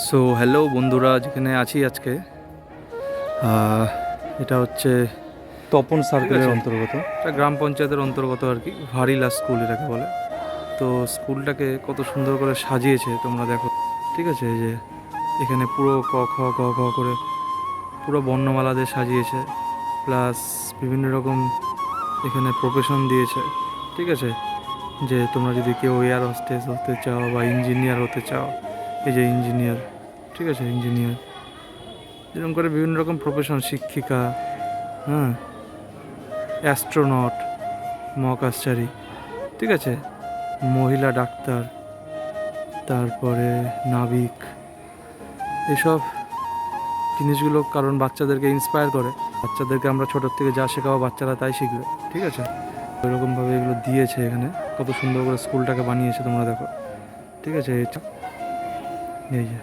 So hello বন্ধুরা, যেখানে আছি আজকে এটা হচ্ছে তপন ঠিক সার্কেলের আছে, অন্তর্গত। এটা গ্রাম পঞ্চায়েতের অন্তর্গত আর কি, ভারিলা স্কুল এটাকে বলে। তো স্কুলটাকে কত সুন্দর করে সাজিয়েছে তোমরা দেখো। ঠিক আছে, এই যে এখানে পুরো ক খ গ ঘ করে পুরো বর্ণমালা দিয়ে সাজিয়েছে, প্লাস বিভিন্ন রকম এখানে প্রফেশন দিয়েছে। ঠিক আছে, যে তোমরা যদি কেউ এয়ার হোস্টেস হতে চাও বা ইঞ্জিনিয়ার হতে চাও, এই যে ইঞ্জিনিয়ার, ঠিক আছে ইঞ্জিনিয়ার, এরকম করে বিভিন্ন রকম প্রফেশন, শিক্ষিকা, হ্যাঁ, অ্যাস্ট্রোনট, মহাকাশচারী, ঠিক আছে, মহিলা ডাক্তার, তারপরে নাবিক, এসব জিনিসগুলো কারণ বাচ্চাদেরকে ইন্সপায়ার করে। বাচ্চাদেরকে আমরা ছোটোর থেকে যা শেখাবো বাচ্চারা তাই শিখবে। ঠিক আছে, ওইরকমভাবে এগুলো দিয়েছে এখানে, কত সুন্দর করে স্কুলটাকে বানিয়েছে তোমরা দেখো। ঠিক আছে, এটা এই যে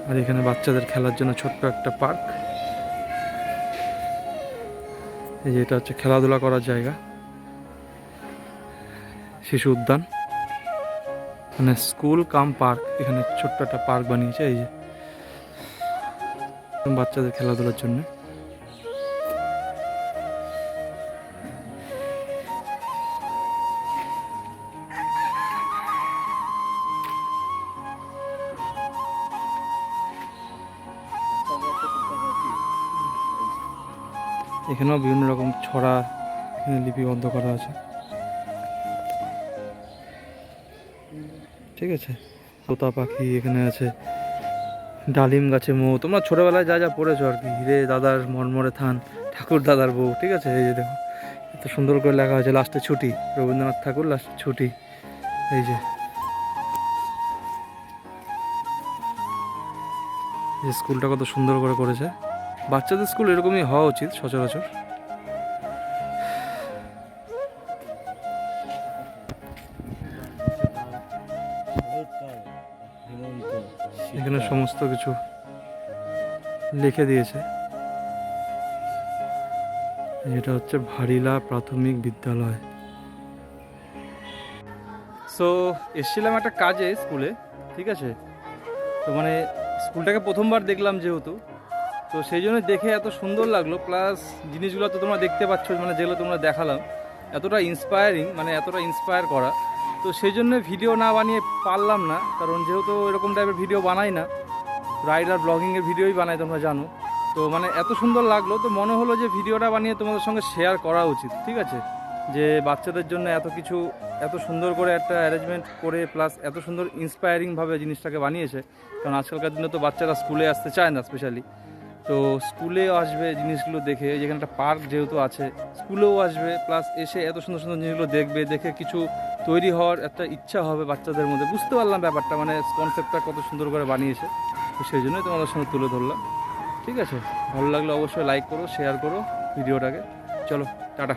আর এখানে বাচ্চাদের খেলার জন্য ছোট্ট একটা পার্ক। এই যে এটা হচ্ছে খেলাধুলা করার জায়গা, শিশু উদ্যান, মানে স্কুল কাম পার্ক। এখানে ছোট্ট একটা পার্ক বানিয়েছে, এই যে বাচ্চাদের খেলাধুলার জন্য। এখানেও বিভিন্ন রকম ছড়া লিপিবদ্ধ করা আছে। ঠিক আছে, তোতা পাখি এখানে আছে, ডালিম গাছে মৌ, তোমরা ছোটবেলায় যা যা পড়েছো আর কি, হিরে দাদার মর্মরে থান, ঠাকুর দাদার বউ। ঠিক আছে, এই যে দেখো এত সুন্দর করে লেখা হয়েছে, লাস্টে ছুটি, রবীন্দ্রনাথ ঠাকুর লাস্টে ছুটি। এই যে এই স্কুলটা কত সুন্দর করে করেছে। বাচ্চাদের স্কুল এরকমই হওয়া উচিত সচরাচর। এখানে সমস্ত কিছু লিখে দিয়েছে। এটা হচ্ছে ভারিলা প্রাথমিক বিদ্যালয়। সো এসেছিলাম একটা কাজে স্কুলে। ঠিক আছে, তো মানে স্কুলটাকে প্রথমবার দেখলাম যেহেতু, তো সেই জন্য দেখে এত সুন্দর লাগলো। প্লাস জিনিসগুলো তো তোমরা দেখতে পাচ্ছ, মানে যেগুলো তোমরা দেখালাম, এতটা ইন্সপায়ারিং, মানে এতটা ইন্সপায়ার করা। তো সেই জন্য ভিডিও না বানিয়ে পারলাম না, কারণ যেহেতু এরকম টাইপের ভিডিও বানাই না, রাইডার ব্লগিংয়ের ভিডিওই বানাই, তোমরা জানো। তো মানে এত সুন্দর লাগলো, তো মনে হলো যে ভিডিওটা বানিয়ে তোমাদের সঙ্গে শেয়ার করা উচিত। ঠিক আছে, যে বাচ্চাদের জন্য এত কিছু, এত সুন্দর করে একটা অ্যারেঞ্জমেন্ট করে, প্লাস এত সুন্দর ইন্সপায়ারিংভাবে জিনিসটাকে বানিয়েছে। কারণ আজকালকার দিনে তো বাচ্চারা স্কুলে আসতে চায় না স্পেশালি, তো স্কুলেও আসবে জিনিসগুলো দেখে, যেখানে একটা পার্ক যেহেতু আছে, স্কুলেও আসবে, প্লাস এসে এত সুন্দর সুন্দর জিনিসগুলো দেখবে, দেখে কিছু তৈরি হওয়ার একটা ইচ্ছা হবে বাচ্চাদের মধ্যে। বুঝতে পারলাম ব্যাপারটা, মানে কনসেপ্টটা কত সুন্দর করে বানিয়েছে। তো সেই জন্যই তোমাদের সঙ্গে তুলে ধরলাম। ঠিক আছে, ভালো লাগলে অবশ্যই লাইক করো, শেয়ার করো ভিডিওটাকে। চলো, টাটা।